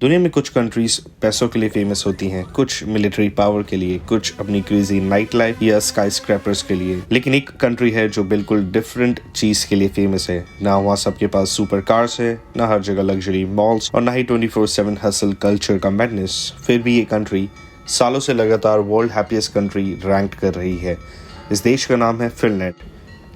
दुनिया में कुछ कंट्रीज पैसों के लिए फेमस होती हैं, कुछ मिलिट्री पावर के लिए, कुछ अपनी क्रेजी नाइट लाइफ या स्काई स्क्रैपर्स के लिए। लेकिन एक कंट्री है जो बिल्कुल डिफरेंट चीज के लिए फेमस है। ना वहाँ सबके पास सुपर कार्स है, ना हर जगह लग्जरी मॉल्स और ना ही 24/7 हसल कल्चर का मैडनेस। फिर भी ये कंट्री सालों से लगातार वर्ल्ड हैप्पीएस्ट कंट्री रैंक कर रही है। इस देश का नाम है फिनलैंड।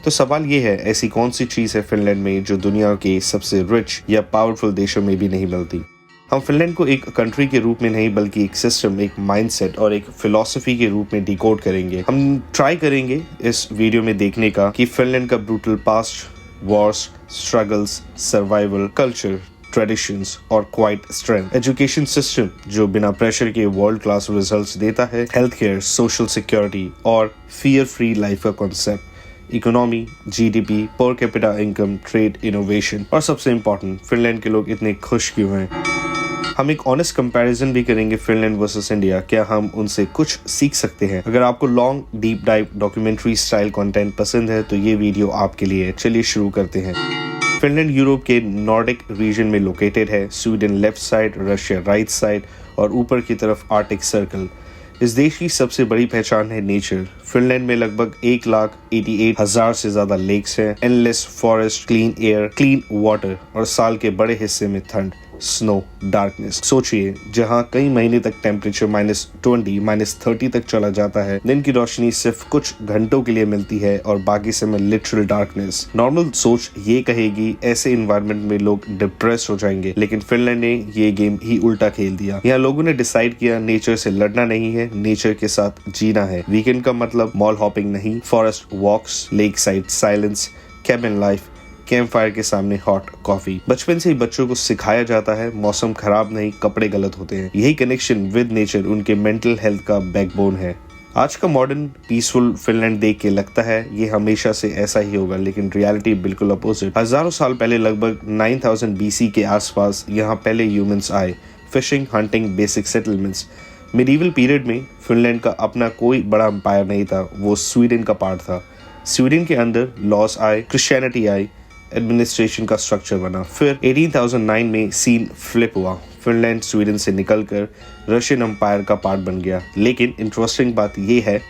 तो सवाल ये है, ऐसी कौन सी चीज है फिनलैंड में जो दुनिया के सबसे रिच या पावरफुल देशों में भी नहीं मिलती। हम फिनलैंड को एक कंट्री के रूप में नहीं बल्कि एक सिस्टम, एक माइंडसेट और एक फिलॉसफी के रूप में डिकोड करेंगे। हम ट्राई करेंगे इस वीडियो में देखने का कि फिनलैंड का brutal past, Wars, struggles, survival, culture, traditions और क्वाइट स्ट्रेंथ, एजुकेशन सिस्टम जो बिना प्रेशर के वर्ल्ड क्लास रिजल्ट्स देता है, हेल्थ केयर, सोशल सिक्योरिटी और फियर फ्री लाइफ का कॉन्सेप्ट, इकोनॉमी, जीडीपी, पर कैपिटा इनकम, ट्रेड, इनोवेशन और सबसे इम्पोर्टेंट, फिनलैंड के लोग इतने खुश क्यों हैं। हम एक ऑनेस्ट कंपैरिजन भी करेंगे फिनलैंड वर्सेस इंडिया। क्या हम उनसे कुछ सीख सकते हैं? अगर आपको long deep dive documentary style content पसंद है तो ये वीडियो आपके लिए है। चलिए शुरू करते हैं। फिनलैंड यूरोप के नॉर्डिक रीजन में लोकेटेड है। Sweden left side, Russia right side और ऊपर की तरफ आर्टिक सर्कल। इस देश की सबसे बड़ी पहचान है नेचर। फिनलैंड में लगभग 1,88,000 से ज्यादा लेक्स हैं, endless forest, clean air, clean water और साल के बड़े हिस्से में ठंड, स्नो, डार्कनेस। सोचिए, जहां कई महीने तक टेम्परेचर -20, -30 तक चला जाता है। दिन की रोशनी सिर्फ कुछ घंटों के लिए मिलती है और बाकी समय लिटरल डार्कनेस। नॉर्मल सोच ये कहेगी ऐसे इन्वायरमेंट में लोग डिप्रेस हो जाएंगे, लेकिन फिनलैंड ने ये गेम ही उल्टा खेल दिया। यहाँ लोगों ने डिसाइड किया नेचर से लड़ना नहीं है, नेचर के साथ जीना है। वीकेंड का मतलब मॉल हॉपिंग नहीं, forest walks, lake side silence, cabin life, camp fire के सामने हॉट कॉफी। बचपन से ही बच्चों को सिखाया जाता है मौसम खराब नहीं, कपड़े गलत होते हैं। यही कनेक्शन विद नेचर उनके मेंटल हेल्थ का बैकबोन है। आज का मॉडर्न पीसफुल फिनलैंड देख के लगता है ये हमेशा से ऐसा ही होगा, लेकिन रियलिटी बिल्कुल अपोजिट। हजारों साल पहले, लगभग 9000 BC के आसपास यहाँ पहले ह्यूमंस आए। Fishing, hunting, basic settlements. Medieval period में फिनलैंड का अपना कोई बड़ा एम्पायर नहीं था, वो स्वीडन का पार्ट था। स्वीडन के अंदर लॉस आए, क्रिश्चियनिटी आई, एडमिनिस्ट्रेशन का स्ट्रक्चर बना। फिर 1809 में सीन फ्लिप हुआ। फिनलैंड स्वीडन से निकलकर रशियन एम्पायर का पार्ट बन गया। लेकिन इंटरेस्टिंग बात यह है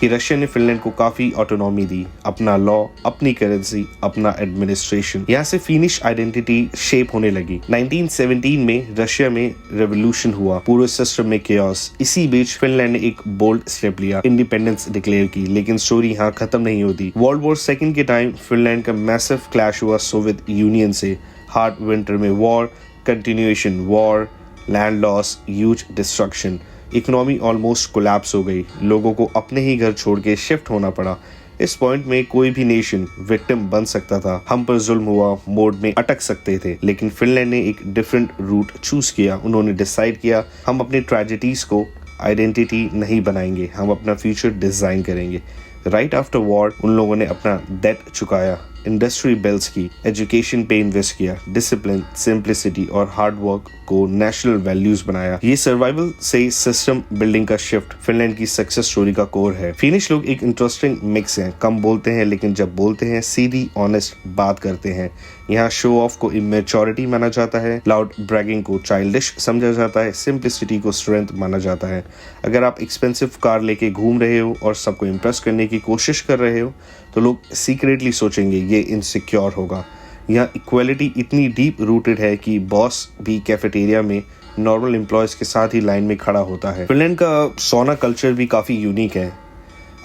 कि रशिया ने फिनलैंड को काफी ऑटोनॉमी दी, अपना लॉ, अपनी करेंसी, अपना एडमिनिस्ट्रेशन। यहाँ से फिनिश आइडेंटिटी शेप होने लगी। 1917 में रशिया में रेवोल्यूशन हुआ, पूरे सिस्टम में केओस। इसी बीच फिनलैंड ने एक बोल्ड स्टेप लिया, इंडिपेंडेंस डिक्लेयर की। लेकिन स्टोरी यहाँ खत्म नहीं होती। वर्ल्ड वॉर सेकेंड के टाइम फिनलैंड का मैसिव क्लैश हुआ सोवियत यूनियन से। हार्ड विंटर में war, continuation war, land loss, huge destruction. Economy almost collapse हो गई। लोगों को अपने ही घर छोड़ के शिफ्ट होना पड़ा। इस पॉइंट में कोई भी नेशन विक्टिम बन सकता था। हम पर जुल्म हुआ मोड में अटक सकते थे। लेकिन फिनलैंड ने एक डिफरेंट रूट चूज किया। उन्होंने डिसाइड किया, हम अपने ट्रेजेडीज को आइडेंटिटी नहीं बनाएंगे, हम अपना फ्यूचर डिजाइन करेंगे। राइट आफ्टर वॉर उन लोगों ने अपना डेट चुकाया, इंडस्ट्री बिल्ड्स की, एजुकेशन पे इन्वेस्ट किया, डिसिप्लिन, सिंप्लिसिटी और हार्ड वर्क को नेशनल वैल्यूज बनाया। ये सर्वाइवल से सिस्टम बिल्डिंग का शिफ्ट फिनलैंड की सक्सेस स्टोरी का कोर है। फिनिश लोग एक इंटरेस्टिंग मिक्स हैं, कम बोलते हैं लेकिन जब बोलते हैं सीधी ऑनेस्ट बात करते हैं। यहाँ शो ऑफ को इमेच्योरिटी माना जाता है, लाउड ब्रैगिंग को चाइल्डिश समझा जाता है, सिंप्लिसिटी को स्ट्रेंथ माना जाता है। अगर आप एक्सपेंसिव कार लेके घूम रहे हो और सबको इम्प्रेस करने की कोशिश कर रहे हो तो लोग सीक्रेटली सोचेंगे ये इनसिक्योर होगा। यहाँ इक्वालिटी इतनी डीप रूटेड है कि बॉस भी कैफेटेरिया में नॉर्मल एम्प्लॉयज के साथ ही लाइन में खड़ा होता है। फिनलैंड का सोना कल्चर भी काफी यूनिक है।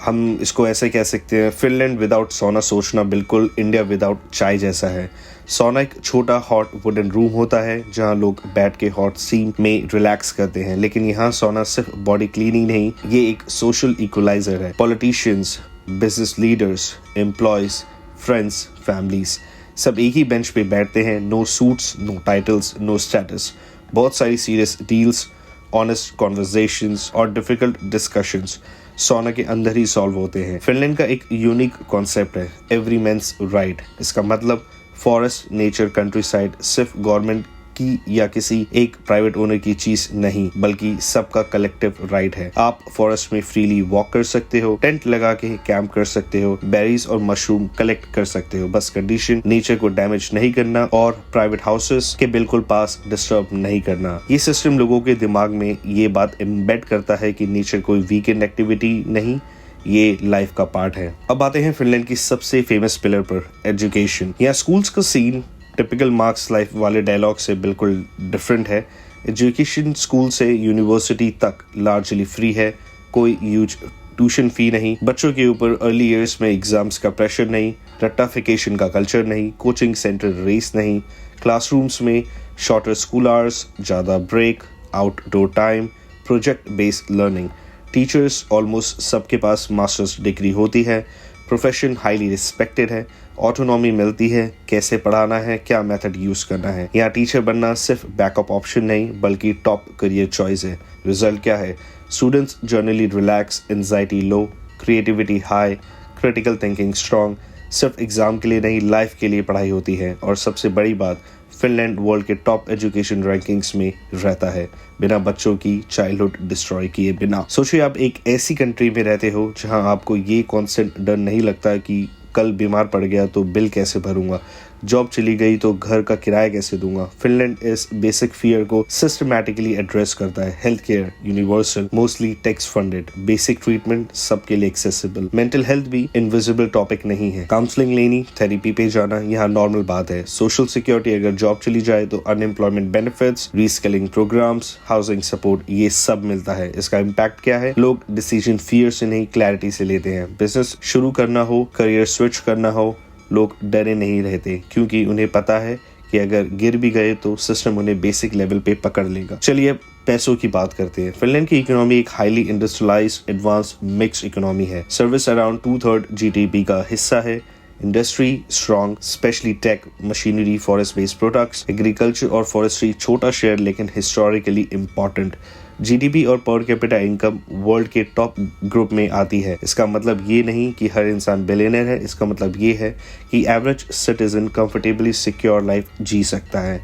हम इसको ऐसे कह सकते हैं, फिनलैंड विदाउट सोना सोचना बिल्कुल इंडिया विदाउट चाय जैसा है। सोना एक छोटा हॉट वुडन रूम होता है जहाँ लोग बैठ के हॉट सीम में रिलैक्स करते हैं। लेकिन यहाँ सोना सिर्फ बॉडी क्लीनिंग नहीं, ये एक सोशल इक्वलाइजर है। Politicians, business leaders, employees, friends, families सब एक ही बेंच पे बैठते हैं। No suits, no titles, no status. बहुत सारी सीरियस डील्स, ऑनेस्ट कॉन्वर्सेशंस और डिफिकल्ट डिस्कशंस सोना के अंदर ही सॉल्व होते हैं। फिनलैंड का एक यूनिक कॉन्सेप्ट है, एवरी मैन्स राइट। इसका मतलब फॉरेस्ट, नेचर, कंट्री साइड सिर्फ गवर्नमेंट की या किसी एक प्राइवेट ओनर की चीज नहीं, बल्कि सबका कलेक्टिव राइट है। आप फॉरेस्ट में फ्रीली वॉक कर सकते हो, टेंट लगा के कैंप कर सकते हो, बेरीज और मशरूम कलेक्ट कर सकते हो, बस कंडीशन नेचर को डैमेज नहीं करना और प्राइवेट हाउसेस के बिल्कुल पास डिस्टर्ब नहीं करना। ये सिस्टम लोगों के दिमाग में ये बात एम्बेड करता है कि नेचर कोई वीकेंड एक्टिविटी नहीं, ये लाइफ का पार्ट है। अब आते हैं फिनलैंड की सबसे फेमस पिलर पर, एजुकेशन। यहाँ स्कूल्स का सीन टिपिकल मार्क्स लाइफ वाले डायलॉग से बिल्कुल डिफरेंट है। एजुकेशन स्कूल से यूनिवर्सिटी तक लार्जली फ्री है, कोई ह्यूज ट्यूशन फी नहीं, बच्चों के ऊपर अर्ली ईयर्स में एग्जाम्स का प्रेशर नहीं, रट्टाफिकेशन का कल्चर नहीं, कोचिंग सेंटर रेस नहीं, क्लासरूम्स में शॉर्टर स्कूल आवर्स, ज़्यादा break, outdoor time, project based learning, teachers almost सबके पास मास्टर्स डिग्री होती है, प्रोफेशन हाईली रिस्पेक्टेड है, ऑटोनॉमी मिलती है, कैसे पढ़ाना है, क्या मेथड यूज करना है। यहाँ टीचर बनना सिर्फ बैकअप ऑप्शन नहीं बल्कि टॉप करियर चॉइस है। रिजल्ट क्या है? Students generally relax, anxiety low, creativity high, critical thinking strong. सिर्फ एग्जाम के लिए नहीं, लाइफ के लिए पढ़ाई होती है। और सबसे बड़ी बात, फिनलैंड वर्ल्ड के टॉप एजुकेशन रैंकिंग्स में रहता है, बिना बच्चों की चाइल्डहुड डिस्ट्रॉय किए बिना। सोचिए आप एक ऐसी कंट्री में रहते हो जहां आपको ये कॉन्स्टेंट डर नहीं लगता कि कल बीमार पड़ गया तो बिल कैसे भरूंगा, जॉब चली गई तो घर का किराया कैसे दूंगा। फिनलैंड इस बेसिक फियर को सिस्टमैटिकली एड्रेस करता है। Health care universal, mostly tax funded, basic treatment सबके लिए एक्सेसिबल। मेंटल हेल्थ भी इनविजिबल टॉपिक नहीं है, काउंसलिंग लेनी, थेरेपी पे जाना यहाँ नॉर्मल बात है। सोशल सिक्योरिटी, अगर जॉब चली जाए तो unemployment benefits, reskilling programmes, housing support, ये सब मिलता है। इसका इम्पैक्ट क्या है? लोग डिसीजन फियर से नहीं क्लैरिटी से लेते हैं। बिजनेस शुरू करना हो, करियर स्विच करना हो, लोग डरे नहीं रहते क्योंकि उन्हें पता है कि अगर गिर भी गए तो सिस्टम उन्हें बेसिक लेवल पे पकड़ लेगा। चलिए अब पैसों की बात करते हैं। फिनलैंड की इकोनॉमी एक highly industrialised advance mix economy है। सर्विस अराउंड 2/3 जीडीपी का हिस्सा है। Industry strong, specially tech, machinery, forest based products, agriculture और फॉरेस्ट्री छोटा शेयर लेकिन हिस्टोरिकली इम्पोर्टेंट। जीडीपी और पर कैपिटा इनकम वर्ल्ड के टॉप ग्रुप में आती है। इसका मतलब ये नहीं कि हर इंसान बिलियनर है, इसका मतलब ये है कि average citizen comfortably secure life जी सकता है।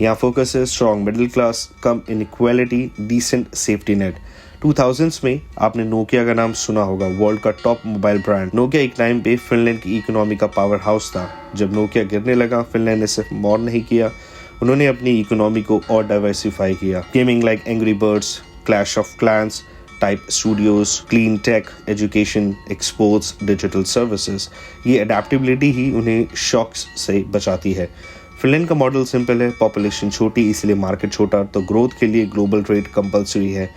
यहाँ फोकस है स्ट्रॉन्ग मिडिल क्लास, कम inequality, decent safety net. 2000s में आपने नोकिया का नाम सुना होगा, वर्ल्ड का टॉप मोबाइल ब्रांड। नोकिया एक टाइम पे फिनलैंड की इकोनॉमी का पावर हाउस था। जब नोकिया गिरने लगा, फिनलैंड ने सिर्फ मौन नहीं किया, उन्होंने अपनी इकोनॉमी को और डाइवर्सिफाई किया। Gaming like Angry Birds, Clash of Clans type studios, clean tech, education, exports, digital services, ये अडेप्टेबिलिटी ही उन्हें शॉक्स से बचाती है। फिनलैंड का मॉडल सिंपल है, पॉपुलेशन छोटी इसलिए मार्केट छोटा, तो ग्रोथ के लिए ग्लोबल ट्रेड कंपलसरी है।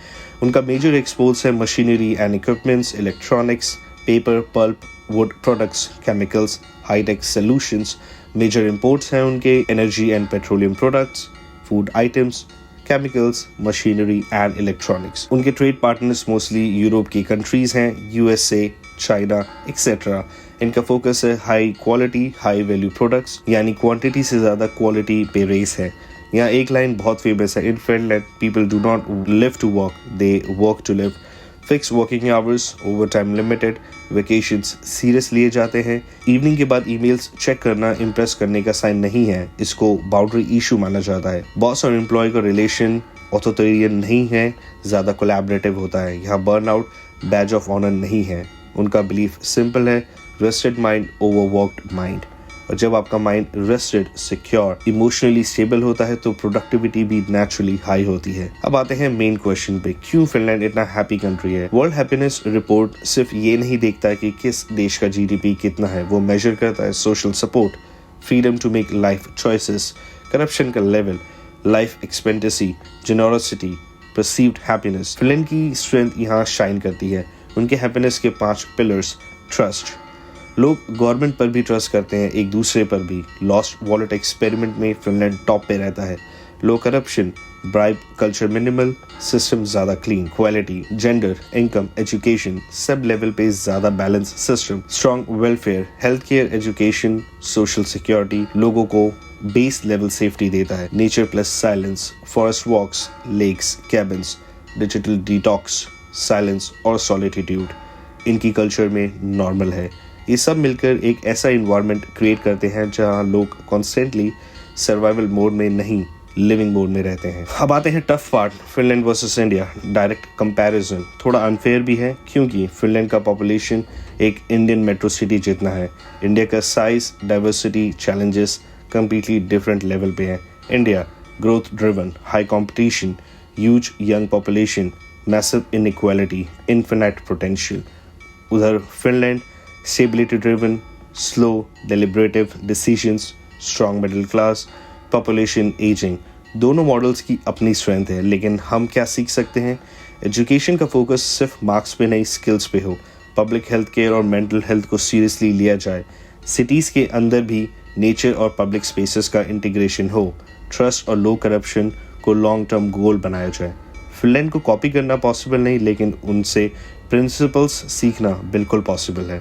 उनका मेजर एक्सपोर्ट्स है machinery and equipments, electronics, paper, pulp, wood products, chemicals, high tech solutions. Major imports हैं उनके energy and petroleum products, food items, chemicals, machinery and electronics. उनके ट्रेड पार्टनर्स मोस्टली यूरोप की countries हैं, USA, China etcetera. इनका focus है high quality high value products, यानी quantity से ज्यादा क्वालिटी पे रेस है। यहाँ एक लाइन बहुत फेमस है, in Finland people do not live to work, they work to live. Fix working hours, overtime limited, vacations serious लिए जाते हैं। इवनिंग के बाद ईमेल्स चेक करना इम्प्रेस करने का साइन नहीं है, इसको बाउंड्री इशू माना जाता है। बॉस और एम्प्लॉय का रिलेशन ऑथोरिटेरियन नहीं है, ज्यादा कोलैबोरेटिव होता है। यहाँ बर्नआउट बैज ऑफ ऑनर नहीं है। उनका बिलीफ सिंपल है, रेस्टेड माइंड ओवरवर्क्ड माइंड। और जब आपका mind rested, secure, emotionally stable होता है तो प्रोडक्टिविटी भी नेचुरली हाई होती है। अब आते हैं मेन क्वेश्चन पे, क्यों फिनलैंड इतना हैप्पी कंट्री है। वर्ल्ड हैप्पीनेस रिपोर्ट सिर्फ ये नहीं देखता है कि किस देश का जीडीपी कितना है, वो मेजर करता है social support, freedom to make life choices, corruption का level, life expectancy, generosity, perceived happiness. Finland की स्ट्रेंथ यहाँ शाइन करती है। उनके हैप्पीनेस के 5 पिलर्स। ट्रस्ट, लोग गवर्नमेंट पर भी ट्रस्ट करते हैं, एक दूसरे पर भी। लॉस्ट वॉलेट एक्सपेरिमेंट में फिनलैंड टॉप पे रहता है। Low corruption, bribe culture minimal, system ज्यादा clean. Quality, gender, income, education सब लेवल पे ज्यादा balance system. Strong welfare, health care, education, social security, लोगों को बेस लेवल सेफ्टी देता है। Nature plus silence, forest walks, lakes, cabins, digital detox, silence और solitude इनकी कल्चर में नॉर्मल है। ये सब मिलकर एक ऐसा इन्वायरमेंट क्रिएट करते हैं जहां लोग कॉन्स्टेंटली सर्वाइवल मोड में नहीं, लिविंग मोड में रहते हैं। अब आते हैं tough part, Finland versus India. Direct comparison थोड़ा अनफेयर भी है क्योंकि फिनलैंड का पॉपुलेशन एक इंडियन मेट्रो सिटी जितना है। इंडिया का size, diversity, challenges completely different level पे है। India growth driven, high competition, huge young population, massive inequality, infinite potential. उधर Finland stability driven, slow deliberative decisions, strong middle class, population aging. दोनों models की अपनी strength है, लेकिन हम क्या सीख सकते हैं? एजुकेशन का फोकस सिर्फ मार्क्स पे नहीं, स्किल्स पे हो। पब्लिक हेल्थ केयर और मेंटल हेल्थ को सीरियसली लिया जाए। सिटीज़ के अंदर भी नेचर और पब्लिक स्पेसेस का इंटीग्रेशन हो। ट्रस्ट और लो करप्शन को लॉन्ग टर्म गोल बनाया जाए। फिनलैंड को कॉपी करना पॉसिबल नहीं, लेकिन उनसे प्रिंसिपल्स सीखना बिल्कुल पॉसिबल है।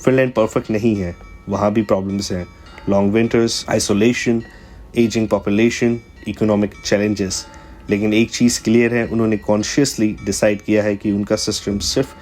फिनलैंड परफेक्ट नहीं है, वहाँ भी प्रॉब्लम्स हैं। Long winters, isolation, ageing population, economic challenges. लेकिन एक चीज़ क्लियर है, उन्होंने कॉन्शियसली डिसाइड किया है कि उनका सिस्टम सिर्फ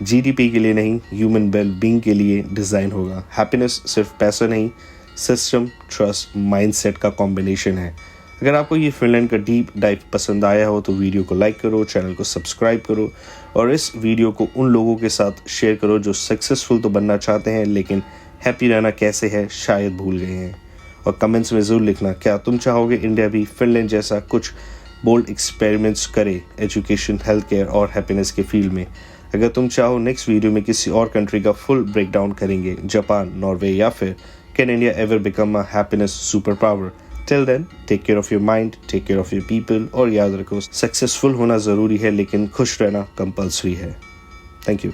जीडीपी के लिए नहीं, ह्यूमन वेल बीइंग के लिए डिज़ाइन होगा। हैप्पीनेस सिर्फ पैसा नहीं, सिस्टम, ट्रस्ट, माइंडसेट का कॉम्बिनेशन है। अगर आपको ये फिनलैंड का डीप डाइव पसंद आया हो तो वीडियो को लाइक करो, चैनल को सब्सक्राइब करो और इस वीडियो को उन लोगों के साथ शेयर करो जो सक्सेसफुल तो बनना चाहते हैं लेकिन हैप्पी रहना कैसे है शायद भूल गए हैं। और कमेंट्स में ज़रूर लिखना, क्या तुम चाहोगे इंडिया भी फिनलैंड जैसा कुछ बोल्ड एक्सपेरिमेंट्स करे एजुकेशन, हेल्थ केयर और हैप्पीनेस के फील्ड में? अगर तुम चाहो नेक्स्ट वीडियो में किसी और कंट्री का फुल ब्रेकडाउन करेंगे, जापान, नॉर्वे या फिर can India ever become a happiness superpower? Till then take care of your mind, take care of your people और याद रखो सक्सेसफुल होना ज़रूरी है लेकिन खुश रहना कंपल्सरी है। Thank you.